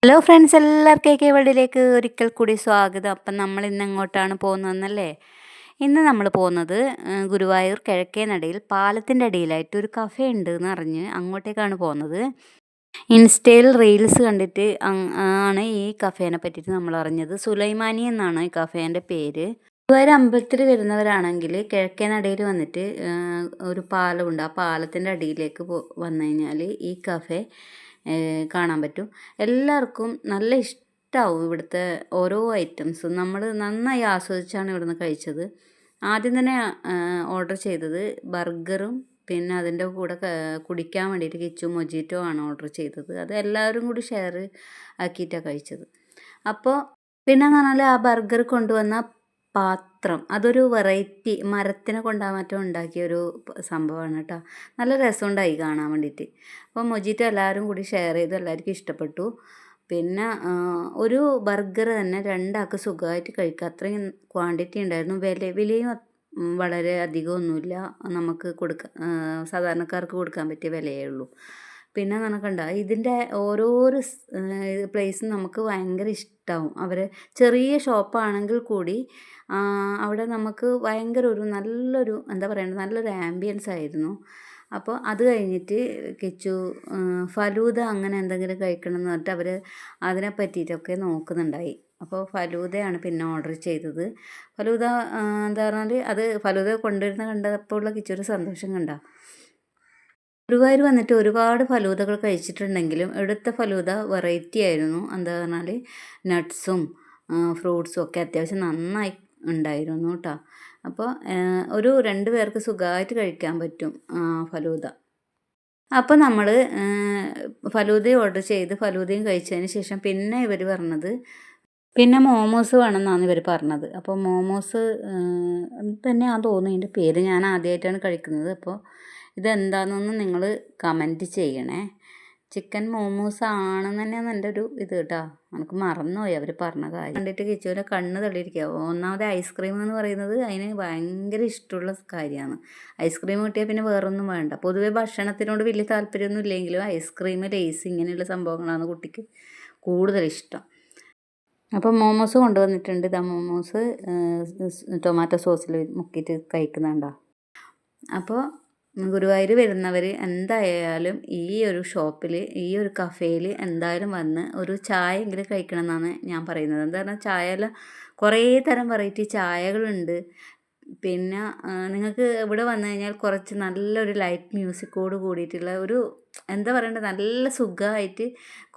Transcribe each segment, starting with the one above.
Hello friends, എല്ലാവർക്കും AK വേൾഡിലേക്ക് ഒരിക്കൽ കൂടി സ്വാഗതം. അപ്പം നമ്മൾ ഇന്ന് എങ്ങോട്ടാണ് പോകുന്നതെന്നല്ലേ? ഇന്ന് നമ്മൾ പോകുന്നത് ഗുരുവായൂർ കിഴക്കേനടയിൽ പാലത്തിൻ്റെ അടിയിലായിട്ട് ഒരു കഫേ ഉണ്ട് എന്ന് അറിഞ്ഞ് അങ്ങോട്ടേക്കാണ് പോകുന്നത്. ഇൻസ്റ്റയിൽ റീൽസ് കണ്ടിട്ട് ആണ് ഈ കഫേനെ പറ്റിയിട്ട് നമ്മൾ അറിഞ്ഞത്. സുലൈമാനി എന്നാണ് ഈ കഫേൻ്റെ പേര്. ഗുരുവായൂർ അമ്പലത്തിൽ വരുന്നവരാണെങ്കിൽ കിഴക്കേനടയിൽ വന്നിട്ട് ഒരു പാലമുണ്ട്. ആ പാലത്തിൻ്റെ അടിയിലേക്ക് വന്നു കഴിഞ്ഞാൽ ഈ കഫേ കാണാൻ പറ്റും. എല്ലാവർക്കും നല്ല ഇഷ്ടമാവും ഇവിടുത്തെ ഓരോ ഐറ്റംസും. നമ്മൾ നന്നായി ആസ്വദിച്ചാണ് ഇവിടുന്ന് കഴിച്ചത്. ആദ്യം തന്നെ ഓർഡർ ചെയ്തത് ബർഗറും പിന്നെ അതിൻ്റെ കൂടെ കുടിക്കാൻ വേണ്ടിയിട്ട് കിച്ചു മൊജിറ്റോ ആണ് ഓർഡർ ചെയ്തത്. അത് എല്ലാവരും കൂടി ഷെയർ ആക്കിയിട്ടാണ് കഴിച്ചത്. അപ്പോൾ പിന്നെന്ന് പറഞ്ഞാൽ ആ ബർഗർ കൊണ്ടുവന്ന പാത്രം അതൊരു വെറൈറ്റി മരത്തിനെ കൊണ്ടാകാൻ മറ്റും ഉണ്ടാക്കിയൊരു സംഭവമാണ് കേട്ടോ. നല്ല രസമുണ്ടായി കാണാൻ വേണ്ടിയിട്ട്. അപ്പോൾ മൊജിറ്റോ എല്ലാവരും കൂടി ഷെയർ ചെയ്തു, എല്ലാവർക്കും ഇഷ്ടപ്പെട്ടു. പിന്നെ ഒരു ബർഗർ തന്നെ രണ്ടാൾക്ക് സുഖമായിട്ട് കഴിക്കുക, അത്രയും ക്വാണ്ടിറ്റി ഉണ്ടായിരുന്നു. വിലയും വളരെ അധികമൊന്നുമില്ല, നമുക്ക് സാധാരണക്കാർക്ക് കൊടുക്കാൻ പറ്റിയ വിലയേ ഉള്ളൂ. പിന്നെ കണ്ട ഇതിൻ്റെ ഓരോരോ പ്ലേസും നമുക്ക് ഭയങ്കര ഇഷ്ടമാവും. അവർ ചെറിയ ഷോപ്പാണെങ്കിൽ കൂടി അവിടെ നമുക്ക് ഭയങ്കര നല്ലൊരു എന്താ പറയണ്ടത്, നല്ലൊരു ആംബിയൻസ് ആയിരുന്നു. അപ്പോൾ അത് കഴിഞ്ഞിട്ട് കിച്ചു ഫലൂദ അങ്ങനെ എന്തെങ്കിലും കഴിക്കണം എന്ന് പറഞ്ഞിട്ട് അവർ അതിനെ പറ്റിയിട്ടൊക്കെ നോക്കുന്നുണ്ടായി. അപ്പോൾ ഫലൂദയാണ് പിന്നെ ഓർഡർ ചെയ്തത്. ഫലൂദ എന്താ പറഞ്ഞാൽ അത് ഫലൂദ കൊണ്ടുവരുന്ന കണ്ടപ്പോൾ കിച്ചൊരു സന്തോഷം കണ്ട. ഗുരുവായൂർ വന്നിട്ട് ഒരുപാട് ഫലൂദകൾ കഴിച്ചിട്ടുണ്ടെങ്കിലും ഇവിടുത്തെ ഫലൂദ വെറൈറ്റി ആയിരുന്നു. എന്താ പറഞ്ഞാൽ നട്ട്സും ഫ്രൂട്ട്സും ഒക്കെ അത്യാവശ്യം നന്നായി ഉണ്ടായിരുന്നു കേട്ടോ. അപ്പോൾ ഒരു 2 പേർക്ക് സുഖമായിട്ട് കഴിക്കാൻ പറ്റും ഫലൂദ. അപ്പോൾ നമ്മൾ ഫലൂദ ഓർഡർ ചെയ്ത് ഫലൂദയും കഴിച്ചതിന് ശേഷം പിന്നെ ഇവർ പറഞ്ഞത് പിന്നെ മോമോസ് വേണമെന്നാണ് ഇവർ പറഞ്ഞത്. അപ്പോൾ മോമോസ് തന്നെയാണെന്ന് തോന്നുന്നു ഇതിൻ്റെ പേര്. ഞാൻ ആദ്യമായിട്ടാണ് കഴിക്കുന്നത്. അപ്പോൾ ഇതെന്താണെന്നൊന്ന് നിങ്ങൾ കമൻറ്റ് ചെയ്യണേ. ചിക്കൻ മോമോസ് ആണെന്ന് തന്നെയാണ് എൻ്റെ ഒരു ഇത് കേട്ടോ. നമുക്ക് മറന്നുപോയി അവർ പറഞ്ഞ കാര്യം കണ്ടിട്ട് കിച്ചുവിൻ്റെ കണ്ണ് തള്ളിയിരിക്കുക. ഒന്നാമത് ഐസ്ക്രീം എന്ന് പറയുന്നത് അതിന് ഭയങ്കര ഇഷ്ടമുള്ള കാര്യമാണ്. ഐസ്ക്രീം കിട്ടിയാൽ പിന്നെ വേറൊന്നും വേണ്ട. പൊതുവെ ഭക്ഷണത്തിനോട് വലിയ താല്പര്യമൊന്നും ഇല്ലെങ്കിലും ഐസ്ക്രീം, ലേസ് ഇങ്ങനെയുള്ള സംഭവങ്ങളാണ് കുട്ടിക്ക് കൂടുതൽ ഇഷ്ടം. അപ്പോൾ മോമോസ് കൊണ്ടുവന്നിട്ടുണ്ട്. ഇതാ മോമോസ് ടൊമാറ്റോ സോസിൽ മുക്കിയിട്ട് കഴിക്കുന്നുണ്ടോ. അപ്പോൾ ഗുരുവായൂർ വരുന്നവർ എന്തായാലും ഈ ഒരു ഷോപ്പിൽ, ഈ ഒരു കഫേയിൽ എന്തായാലും വന്ന് ഒരു ചായ എങ്കിലും കഴിക്കണം എന്നാണ് ഞാൻ പറയുന്നത്. എന്താ പറഞ്ഞാൽ ചായയിൽ കുറേ തരം വെറൈറ്റി ചായകളുണ്ട്. പിന്നെ നിങ്ങൾക്ക് ഇവിടെ വന്നു കഴിഞ്ഞാൽ കുറച്ച് നല്ലൊരു ലൈറ്റ് മ്യൂസിക്കോട് കൂടിയിട്ടുള്ള ഒരു എന്താ പറയണ്ടത്, നല്ല സുഖമായിട്ട്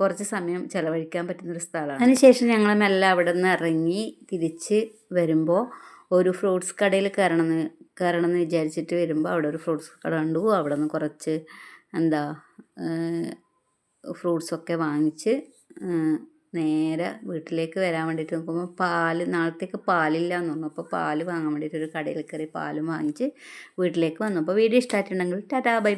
കുറച്ച് സമയം ചിലവഴിക്കാൻ പറ്റുന്നൊരു സ്ഥലമാണ്. അതിനുശേഷം ഞങ്ങൾ മെല്ലെ അവിടെ നിന്ന് ഇറങ്ങി തിരിച്ച് വരുമ്പോൾ ഒരു ഫ്രൂട്ട്സ് കടയിൽ കയറണം എന്ന് വിചാരിച്ചിട്ട് വരുമ്പോൾ അവിടെ ഒരു ഫ്രൂട്ട്സ് കട കണ്ടു. അവിടെ നിന്ന് കുറച്ച് ഫ്രൂട്ട്സൊക്കെ വാങ്ങിച്ച് നേരെ വീട്ടിലേക്ക് വരാൻ വേണ്ടിയിട്ട് നോക്കുമ്പോൾ നാളത്തേക്ക് പാലില്ല എന്ന് പറഞ്ഞു. അപ്പോൾ പാല് വാങ്ങാൻ വേണ്ടിയിട്ട് ഒരു കടയിൽ കയറി പാലും വാങ്ങിച്ച് വീട്ടിലേക്ക് വന്നു. അപ്പോൾ വീഡിയോ ഇഷ്ടമായിട്ടുണ്ടെങ്കിൽ ടാറ്റാ ബൈ ബൈ.